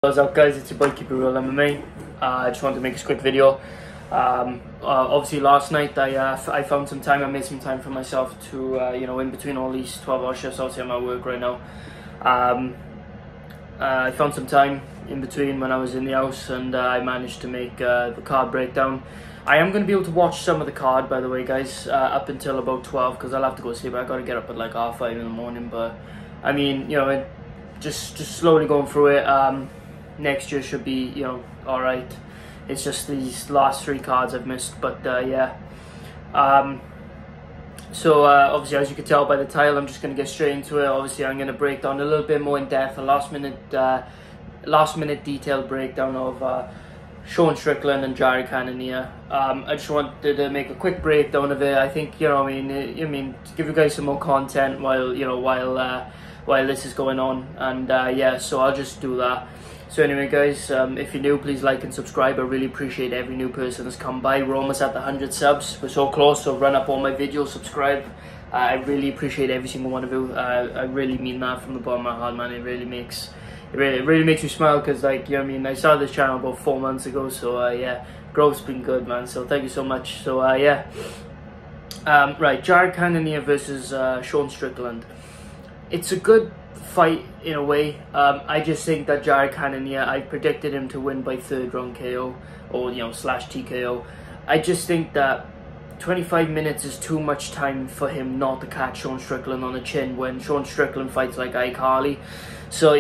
What's up, guys? It's your boy Keep It Real MMA. I just wanted to make this quick video. Obviously last night I found some time. I made some time for myself to in between all these 12-hour shifts. Obviously I'm at work right now. I found some time in between when I was in the house, and I managed to make the card breakdown. I am going to be able to watch some of the card, by the way, guys, up until about 12, because I'll have to go to sleep. I got to get up at like 5:30 in the morning. But I mean, just slowly going through it. Next year should be, alright. It's just these last 3 cards I've missed, but yeah. So obviously, as you can tell by the title, I'm just going to get straight into it. Obviously, I'm going to break down a little bit more in depth, a last minute detailed breakdown of Sean Strickland and Jared Cannonier. I just wanted to make a quick breakdown of it. I think, to give you guys some more content while this is going on, and yeah, so I'll just do that. So anyway, guys, if you're new, please like and subscribe. I really appreciate every new person that's come by. We're almost at the 100 subs. We're so close, so run up all my videos, subscribe. I really appreciate every single one of you. I really mean that from the bottom of my heart, man. It really makes me smile, because, like, I started this channel about 4 months ago, so yeah, growth's been good, man. So thank you so much. So yeah, right, Jared Cannonier versus Sean Strickland. It's a good fight in a way. I just think that Jared Cannonier, I predicted him to win by 3rd round KO, or slash TKO. I just think that 25 minutes is too much time for him not to catch Sean Strickland on the chin when Sean Strickland fights like iCarly. So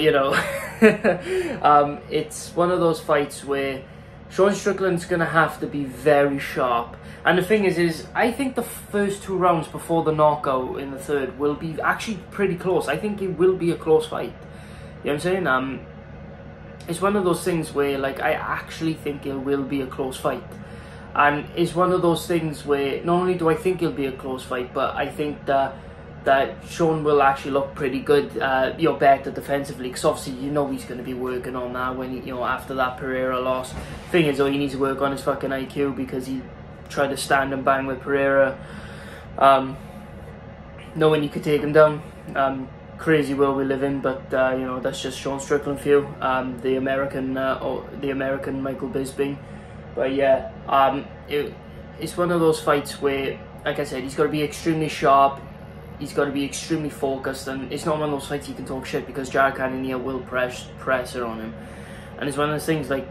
it's one of those fights where Sean Strickland's gonna have to be very sharp. And the thing is I think the first 2 rounds before the knockout in the 3rd will be actually pretty close. I think it will be a close fight. You know what I'm saying? It's one of those things where, like, I actually think it will be a close fight. And it's one of those things where not only do I think it'll be a close fight, but I think that Sean will actually look pretty good, better defensively, because obviously he's going to be working on that when after that Pereira loss. Thing is, he needs to work on his fucking IQ, because he tried to stand and bang with Pereira, knowing he could take him down. Crazy world we live in, but that's just Sean Strickland feel, the American Michael Bisping. But yeah, it's one of those fights where, like I said, he's got to be extremely sharp. He's got to be extremely focused, and it's not one of those fights you can talk shit, because Jared Cannonier will pressure on him. And it's one of those things, like,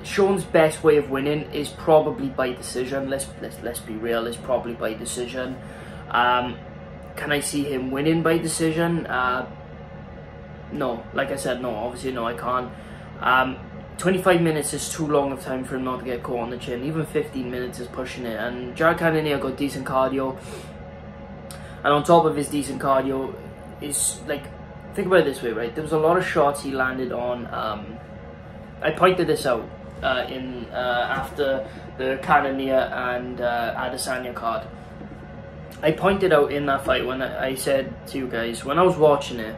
Sean's best way of winning is probably by decision. Let's be real, it's probably by decision. Can I see him winning by decision? No, like I said, no, obviously no, I can't. 25 minutes is too long of time for him not to get caught on the chin. Even 15 minutes is pushing it, and Jared Cannonier got decent cardio. And on top of his decent cardio, is, like, think about it this way, right? There was a lot of shots he landed on. I pointed this out after the Cannonier and Adesanya card. I pointed out in that fight, when I said to you guys, when I was watching it,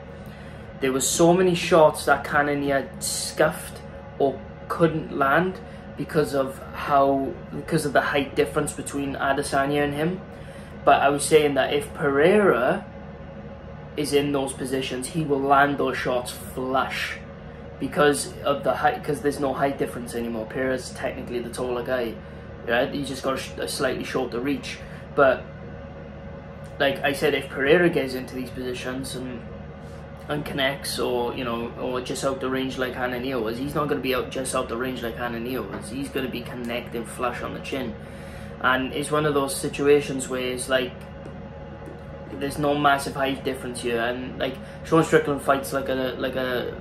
there was so many shots that Cannonier scuffed or couldn't land because of the height difference between Adesanya and him. But I was saying that if Pereira is in those positions, he will land those shots flush because of the height, because there's no height difference anymore. Pereira's technically the taller guy, right? He's just got a slightly shorter reach. But like I said, if Pereira gets into these positions and connects, or just out the range like Cannonier was, he's not going to be just out the range like Cannonier was. He's going to be connecting flush on the chin. And it's one of those situations where it's like there's no massive height difference here, and like Sean Strickland fights like a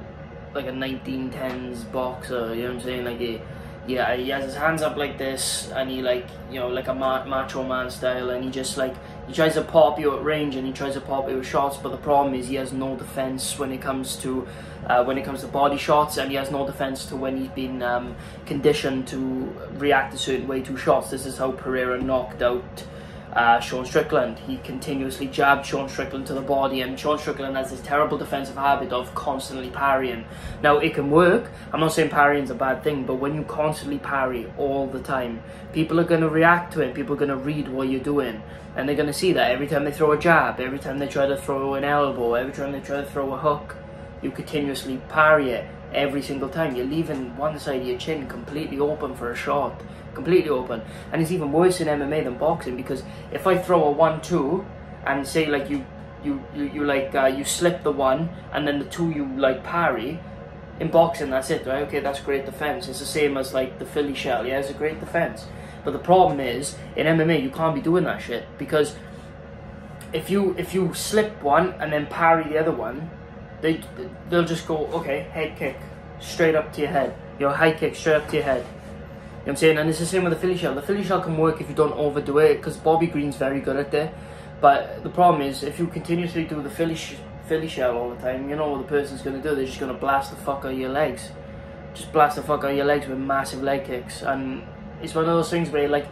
1910s boxer. You know what I'm saying? Like he has his hands up like this, and he like a macho man style, and he tries to pop you at range, and he tries to pop you with shots. But the problem is he has no defense when it comes to body shots, and he has no defense to when he's been conditioned to react a certain way to shots. This is how Pereira knocked out Sean Strickland. He continuously jabbed Sean Strickland to the body, and Sean Strickland has this terrible defensive habit of constantly parrying. Now, it can work. I'm not saying parrying's a bad thing, but when you constantly parry all the time, people are going to react to it. People are going to read what you're doing, and they're going to see that every time they throw a jab, every time they try to throw an elbow, every time they try to throw a hook, you continuously parry it. every single time. You're leaving one side of your chin completely open for a shot, completely open. And it's even worse in MMA than boxing, because if I throw a 1-2 and say like you slip the 1 and then the 2 you like parry, in boxing that's it, right? Okay, that's great defense. It's the same as like the Philly shell. Yeah, it's a great defense. But the problem is in MMA you can't be doing that shit, because if you slip one and then parry the other one, they'll just go, okay, head kick straight up to your head, your high kick straight up to your head. You know what I'm saying? And it's the same with the Philly shell. The Philly shell can work if you don't overdo it, because Bobby Green's very good at it. But the problem is, if you continuously do the Philly shell all the time, you know what the person's going to do? They're just going to blast the fuck out of your legs. Just blast the fuck out of your legs with massive leg kicks. And it's one of those things where, like,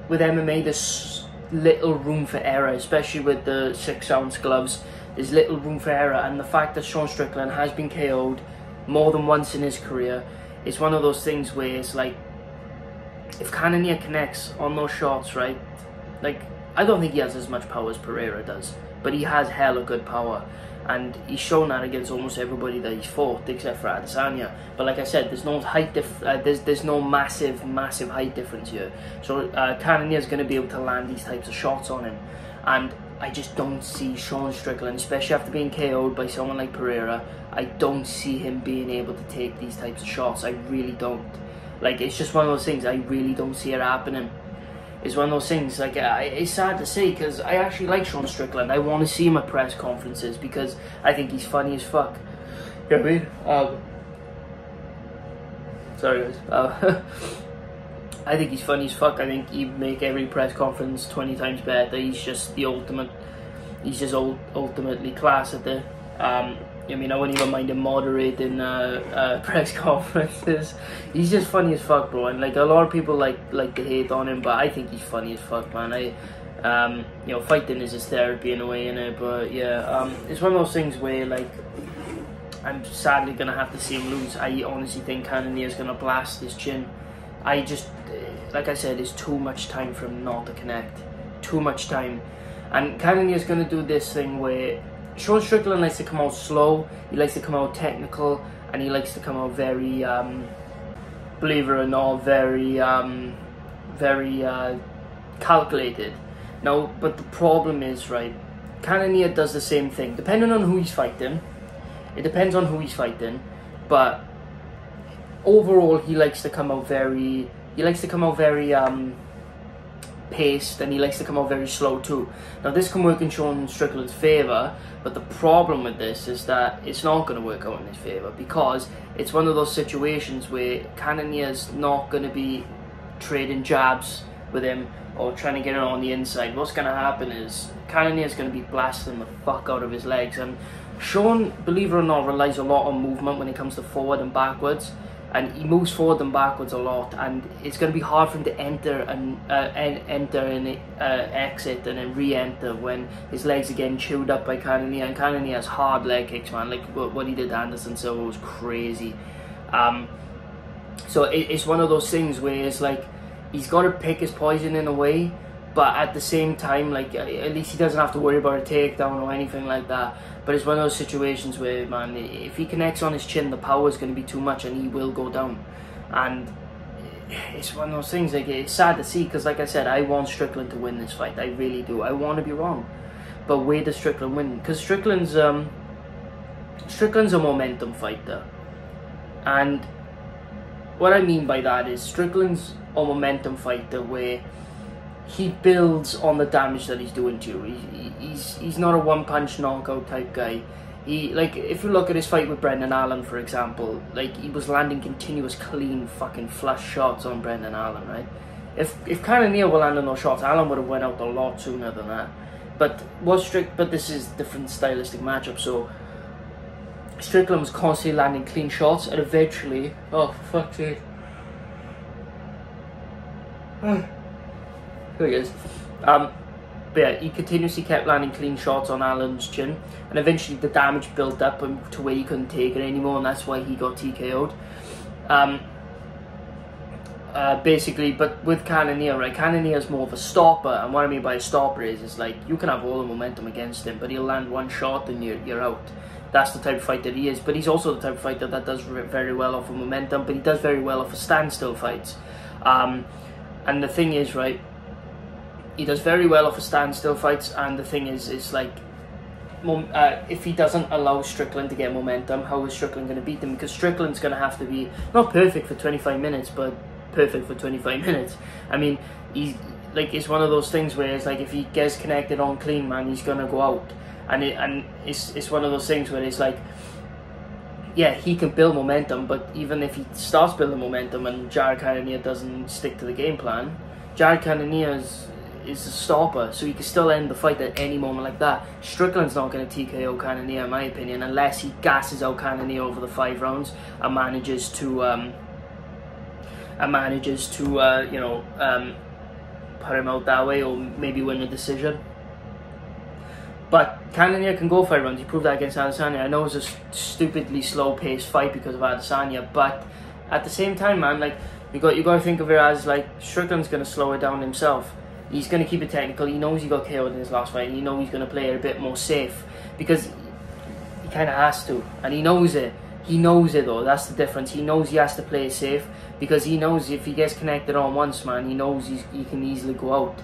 with MMA, there's little room for error, especially with the 6-ounce gloves. There's little room for error, and the fact that Sean Strickland has been KO'd more than once in his career, it's one of those things where it's like, if Cannonier connects on those shots, right, like, I don't think he has as much power as Pereira does, but he has hella good power, and he's shown that against almost everybody that he's fought, except for Adesanya. But like I said, there's no height there's no massive height difference here. So Cannonier is going to be able to land these types of shots on him, and I just don't see Sean Strickland, especially after being KO'd by someone like Pereira, I don't see him being able to take these types of shots. I really don't. Like, it's just one of those things, I really don't see it happening. It's one of those things, like, it's sad to say, because I actually like Sean Strickland. I want to see him at press conferences, because I think he's funny as fuck. You know what I mean? Sorry guys. I think he's funny as fuck. I think he'd make every press conference 20 times better. He's just the ultimate, he's just ultimately class at it. I mean, I wouldn't even mind him moderating press conferences. He's just funny as fuck, bro. And like, a lot of people like to hate on him, but I think he's funny as fuck, man. You know, fighting is his therapy in a way, innit? But yeah, it's one of those things where, like, I'm sadly gonna have to see him lose. I honestly think Cannonier's gonna blast his chin. I just, like I said, it's too much time for him not to connect. Too much time. And Cannonier's gonna do this thing where Sean Strickland likes to come out slow, he likes to come out technical, and he likes to come out very, believe it or not, very calculated. Now, but the problem is, right, Cannonier does the same thing, depending on who he's fighting. It depends on who he's fighting, but overall he likes to come out very, paced, and he likes to come out very slow too. Now this can work in Sean Strickland's favour, but the problem with this is that it's not going to work out in his favour, because it's one of those situations where Cannonier's not going to be trading jabs with him or trying to get it on the inside. What's going to happen is Cannonier's going to be blasting the fuck out of his legs, and Sean, believe it or not, relies a lot on movement when it comes to forward and backwards. And he moves forward and backwards a lot, and it's going to be hard for him to enter and exit and then re-enter when his legs are getting chewed up by Cannonier. And Cannonier has hard leg kicks, man. Like what he did to Anderson Silva was crazy. So it's one of those things where it's like he's got to pick his poison in a way, but at the same time, like, at least he doesn't have to worry about a takedown or anything like that. But it's one of those situations where, man, if he connects on his chin, the power is going to be too much and he will go down. And it's one of those things, like, it's sad to see, because like I said, I want Strickland to win this fight. I really do. I want to be wrong. But where does Strickland win? Because Strickland's a momentum fighter. And what I mean by that is Strickland's a momentum fighter where he builds on the damage that he's doing to you. He's not a one-punch knockout type guy. Like, if you look at his fight with Brendan Allen, for example, like, he was landing continuous, clean, fucking flush shots on Brendan Allen, right? If Cannonier were landing those shots, Allen would have went out a lot sooner than that. But this is different stylistic matchup, so Strickland was constantly landing clean shots, and eventually, oh, for fuck's sake. Here he is. But yeah, he continuously kept landing clean shots on Allen's chin, and eventually the damage built up to where he couldn't take it anymore, and that's why he got TKO'd. Basically, but with Cannonier, right, Cannonier's more of a stopper, and what I mean by a stopper is like, you can have all the momentum against him, but he'll land one shot and you're out. that's the type of fighter he is. But he's also the type of fighter that does very well off of momentum, but he does very well off of standstill fights. And the thing is, right, he does very well off of standstill fights, and the thing is, it's like, if he doesn't allow Strickland to get momentum, how is Strickland going to beat him? Because Strickland's going to have to be, not perfect for 25 minutes, but perfect for 25 minutes. I mean, he's like, it's one of those things where it's like, if he gets connected on clean, man, he's going to go out. And it's one of those things where it's like, yeah, he can build momentum, but even if he starts building momentum and Jared Cannonier doesn't stick to the game plan, Jared Cannonier is a stopper, so he can still end the fight at any moment like that. Strickland's not going to TKO Cannonier, in my opinion, unless he gasses out Cannonier over the 5 rounds and manages to you know, put him out that way, or maybe win a decision. But Cannonier can go 5 rounds. He proved that against Adesanya. I know it was a stupidly slow-paced fight because of Adesanya, but at the same time, man, like, you got to think of it as like, Strickland's going to slow it down himself. He's going to keep it technical. He knows he got KO'd in his last fight, and he knows he's going to play it a bit more safe because he kind of has to, and he knows it. He knows it though. That's the difference. He knows he has to play it safe because he knows if he gets connected on once, man, he knows he can easily go out.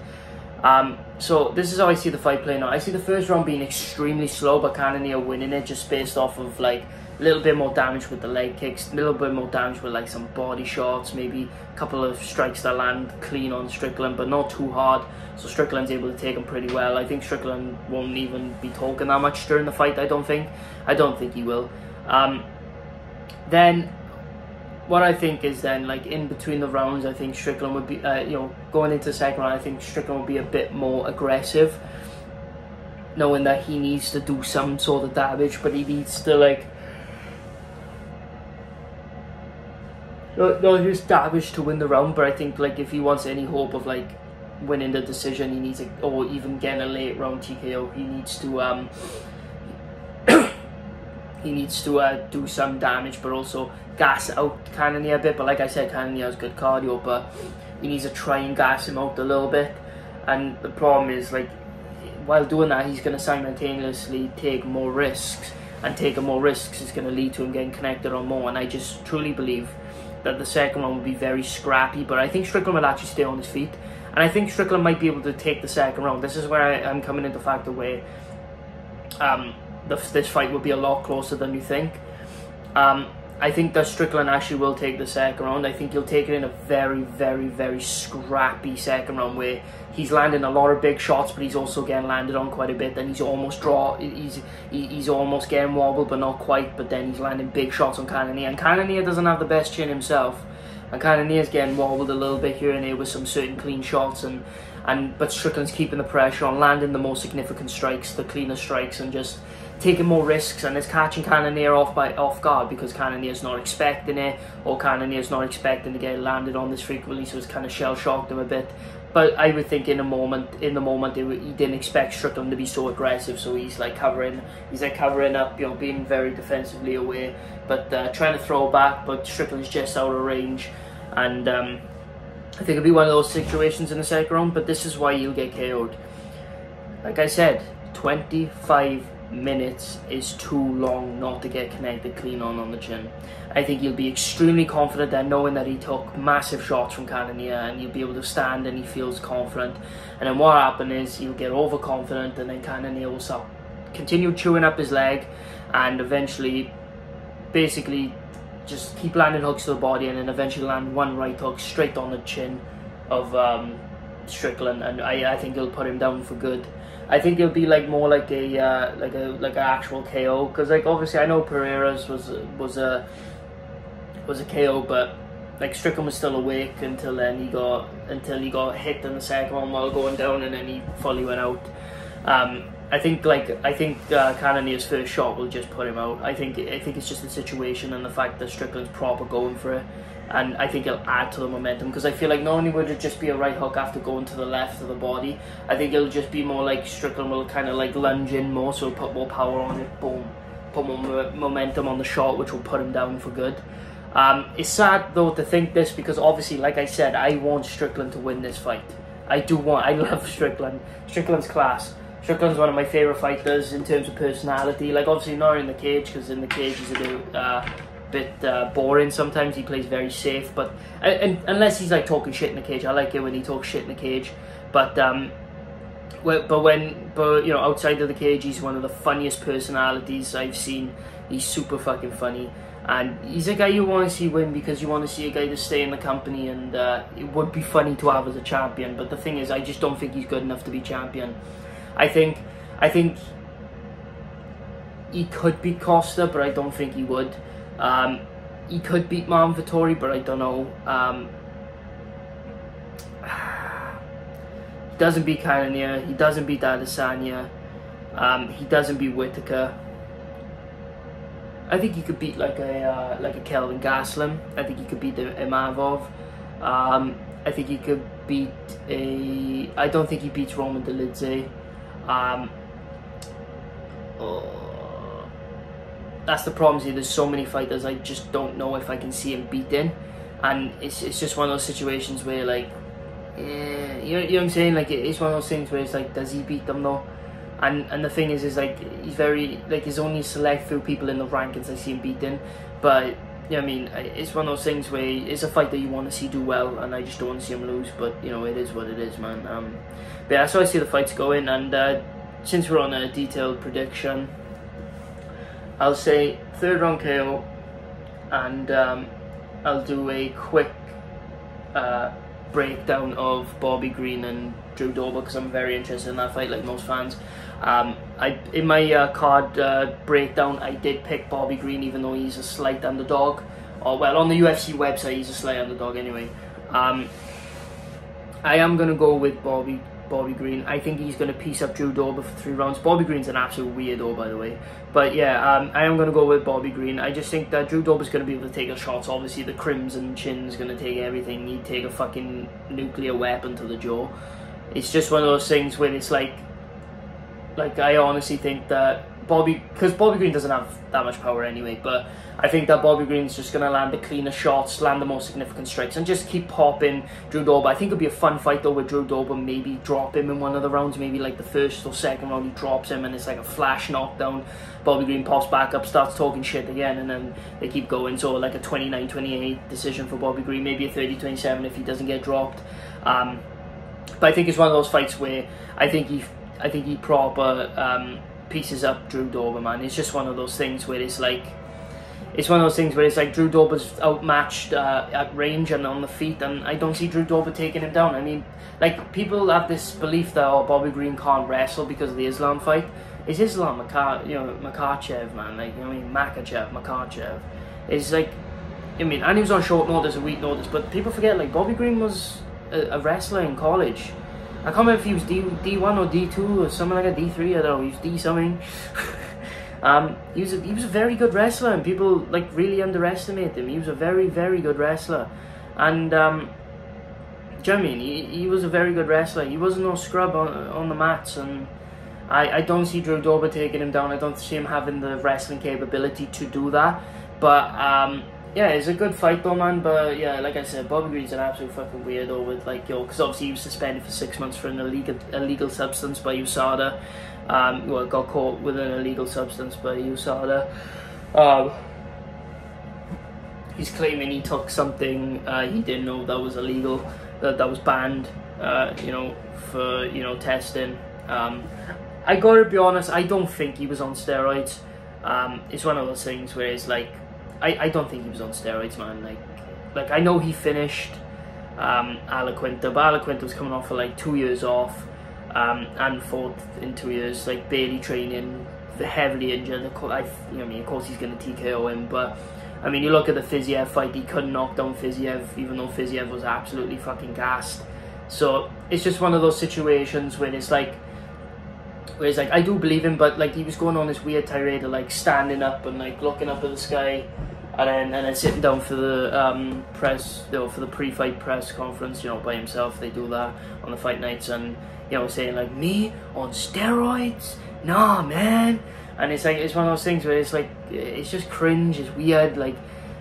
So this is how I see the fight playing out. I see the first round being extremely slow, but Cannonier winning it just based off of like a little bit more damage with the leg kicks, a little bit more damage with like some body shots, maybe a couple of strikes that land clean on Strickland, but not too hard. So Strickland's able to take him pretty well. I think Strickland won't even be talking that much during the fight. I don't think he will. Then what I think is then, like, in between the rounds, I think Strickland would be, you know, going into the second round, I think Strickland would be a bit more aggressive, knowing that he needs to do some sort of damage, but he needs to, like, not just damage to win the round, but I think, like, if he wants any hope of, like, winning the decision, he needs to, or even getting a late round TKO, he needs to, do some damage, but also gas out Cannonier a bit. But like I said, Cannonier has good cardio, but he needs to try and gas him out a little bit. And the problem is, like, while doing that, he's going to simultaneously take more risks, and taking more risks is going to lead to him getting connected on more. And I just truly believe that the second one will be very scrappy, but I think Strickland will actually stay on his feet, and I think Strickland might be able to take the second round. This is where I'm coming into the factor where this fight will be a lot closer than you think. I think that Strickland actually will take the second round. I think he'll take it in a very, very, very scrappy second round where he's landing a lot of big shots, but he's also getting landed on quite a bit. Then he's almost he's almost getting wobbled, but not quite. But then he's landing big shots on Cannonier, and Cannonier doesn't have the best chin himself, and Cannonier's getting wobbled a little bit here and there with some certain clean shots, but Strickland's keeping the pressure on, landing the more significant strikes, the cleaner strikes, and just taking more risks, and it's catching Cannonier off guard because Cannonier's not expecting it, or Cannonier's not expecting to get landed on this frequently, so it's kind of shell-shocked him a bit. But I would think in the moment, he didn't expect Strickland to be so aggressive, so he's like covering up, you know, being very defensively aware, but trying to throw back, but Strickland's just out of range, and I think it'll be one of those situations in the second round. But this is why he'll get KO'd. Like I said, 25 minutes is too long not to get connected clean on the chin. I think he'll be extremely confident then, knowing that he took massive shots from Cannonier, and he'll be able to stand and he feels confident. And then what happens is he'll get overconfident, and then Cannonier will continue chewing up his leg, and eventually basically just keep landing hooks to the body, and then eventually land one right hook straight on the chin of Strickland, and I think he'll put him down for good. I think it'll be like more like an actual KO, because like obviously I know Pereira's was a KO, but like Strickland was still awake until he got hit in the second one while going down, and then he fully went out. I think Cannonier's first shot will just put him out. I think it's just the situation and the fact that Strickland's proper going for it, and I think it'll add to the momentum, because I feel like not only would it just be a right hook after going to the left of the body, I think it'll just be more like Strickland will kind of like lunge in more, so put more power on it, boom, put more momentum on the shot, which will put him down for good. It's sad though to think this, because obviously, like I said, I want Strickland to win this fight. I love Strickland. Strickland's class. Strickland's one of my favourite fighters in terms of personality. Like, obviously not in the cage, because in the cage he's a bit boring sometimes. He plays very safe, but unless he's like talking shit in the cage. I like it when he talks shit in the cage, but you know, outside of the cage, he's one of the funniest personalities I've seen. He's super fucking funny, and he's a guy you want to see win, because you want to see a guy to stay in the company, and it would be funny to have as a champion. But the thing is, I just don't think he's good enough to be champion. I think he could beat Costa, but I don't think he would. He could beat Marvin Vettori, but I don't know. He doesn't beat Cannonier. He doesn't beat Adesanya. He doesn't beat Whittaker. I think he could beat like a Kelvin Gastelum. I think he could beat a Imavov. I think he could beat a. I don't think he beats Roman Dolidze. That's the problem. See, there's so many fighters I just don't know if I can see him beating, and it's just one of those situations where, like, you know what I'm saying? Like, it's one of those things where it's like, does he beat them though? And the thing is like, he's very, like, there's only a select few people in the rankings I see him beating, but you know what I mean, it's one of those things where it's a fight that you want to see do well, and I just don't want to see him lose. But you know, it is what it is, man. But yeah, so I see the fights going, and since we're on a detailed prediction, I'll say 3rd round KO, and I'll do a quick breakdown of Bobby Green and Drew Dober, because I'm very interested in that fight, like most fans. In my card breakdown, I did pick Bobby Green, even though he's a slight underdog. Or, well, on the UFC website, he's a slight underdog anyway. I am going to go with Bobby Green. I think he's going to piece up Drew Dober for 3 rounds. Bobby Green's an absolute weirdo, by the way. But yeah, I am going to go with Bobby Green. I just think that Drew Dober's going to be able to take the shots. Obviously, the Crimson Chin's going to take everything. He'd take a fucking nuclear weapon to the jaw. It's just one of those things where it's like I honestly think that because Bobby Green doesn't have that much power anyway, but I think that Bobby Green's just going to land the cleaner shots, land the more significant strikes, and just keep popping Drew Dober. I think it'll be a fun fight though, with Drew Dober maybe drop him in one of the rounds, maybe like the 1st or 2nd round he drops him, and it's like a flash knockdown. Bobby Green pops back up, starts talking shit again, and then they keep going. So like a 29-28 decision for Bobby Green, maybe a 30-27 if he doesn't get dropped. But I think it's one of those fights where I think he proper pieces up Drew Dober, man. It's just one of those things where it's like Drew Dober's outmatched at range and on the feet, and I don't see Drew Dober taking him down. I mean, like, people have this belief that Bobby Green can't wrestle because of the Islam fight. It's Islam Makhachev, man. Like, I mean, Makhachev. It's like, I mean, and he was on short notice, a week notice, but people forget, like, Bobby Green was a wrestler in college. I can't remember if he was D1 or D2 or something like that, D3, I don't know, he was D something. He was a very good wrestler, and people like really underestimate him. He was a very, very good wrestler, and do you know what I mean? He was a very good wrestler. He wasn't no scrub on the mats, and I don't see Drew Dober taking him down. I don't see him having the wrestling capability to do that. But yeah, it's a good fight though, man. But yeah, like I said, Bobby Green's an absolute fucking weirdo with, like, because obviously he was suspended for 6 months for an illegal substance by USADA. Well, got caught with an illegal substance by USADA. He's claiming he took something he didn't know that was illegal, that was banned, you know, for, you know, testing. I gotta be honest, I don't think he was on steroids. It's one of those things where it's like, I don't think he was on steroids, man. Like I know he finished Alaquinta, but Alaquinta was coming off for like 2 years off, and fought in 2 years, like barely training, heavily injured. You know what I mean, of course he's going to TKO him, but I mean, you look at the Fiziev fight, he couldn't knock down Fiziev, even though Fiziev was absolutely fucking gassed. So it's just one of those situations where it's like, I do believe him, but like he was going on this weird tirade of like standing up and like looking up at the sky, and then sitting down for the press, you know, for the pre-fight press conference, you know, by himself. They do that on the fight nights, and you know, saying like, me on steroids? Nah, man. And it's like, it's one of those things where it's like, it's just cringe, it's weird, like,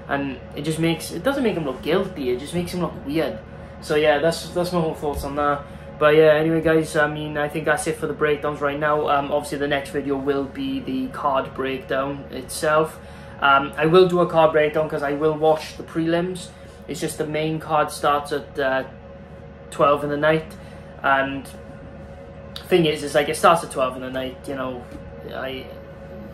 and it doesn't make him look guilty, it just makes him look weird. So yeah, that's my whole thoughts on that. But yeah, anyway guys, I mean, I think that's it for the breakdowns right now. Obviously the next video will be the card breakdown itself. I will do a card breakdown because I will watch the prelims. It's just the main card starts at 12 in the night, and thing is like it starts at 12 in the night, you know, I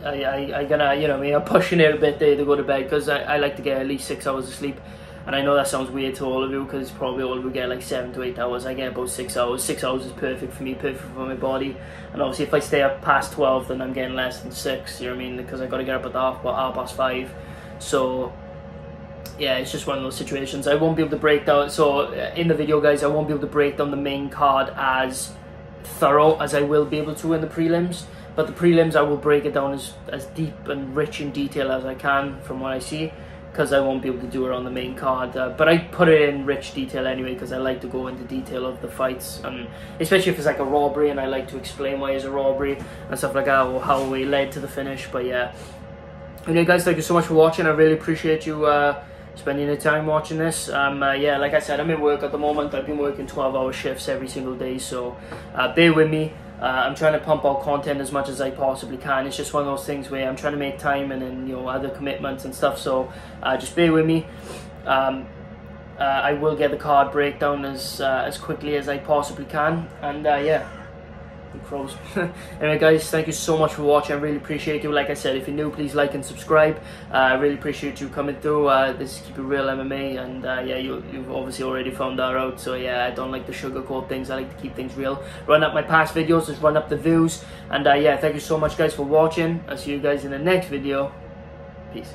gonna, you know, I mean, I'm pushing it a bit there to go to bed because I like to get at least 6 hours of sleep. And I know that sounds weird to all of you because probably all of you get like 7 to 8 hours. I get about 6 hours. 6 hours is perfect for me, perfect for my body. And obviously if I stay up past 12, then I'm getting less than 6, you know what I mean? Because I got to get up at half past 5. So yeah, it's just one of those situations. I won't be able to break down, so in the video guys, I won't be able to break down the main card as thorough as I will be able to in the prelims. But the prelims, I will break it down as deep and rich in detail as I can from what I see, because I won't be able to do it on the main card. But I put it in rich detail anyway because I like to go into detail of the fights, and especially if it's like a robbery, and I like to explain why it's a robbery and stuff like that, or how we led to the finish. But yeah, anyway guys, thank you so much for watching. I really appreciate you spending the time watching this. Yeah, like I said, I'm in work at the moment. I've been working 12-hour shifts every single day, so bear with me. I'm trying to pump out content as much as I possibly can. It's just one of those things where I'm trying to make time, and then, you know, other commitments and stuff, so just bear with me. I will get the card breakdown as quickly as I possibly can, and yeah, crows. Anyway guys, thank you so much for watching. I really appreciate you. Like I said, if you're new, please like and subscribe. I really appreciate you coming through. This is Keep It Real MMA, and yeah, you've obviously already found that out. So yeah, I don't like to sugarcoat things. I like to keep things real. Run up my past videos, just run up the views, and yeah, thank you so much guys for watching. I'll see you guys in the next video. Peace.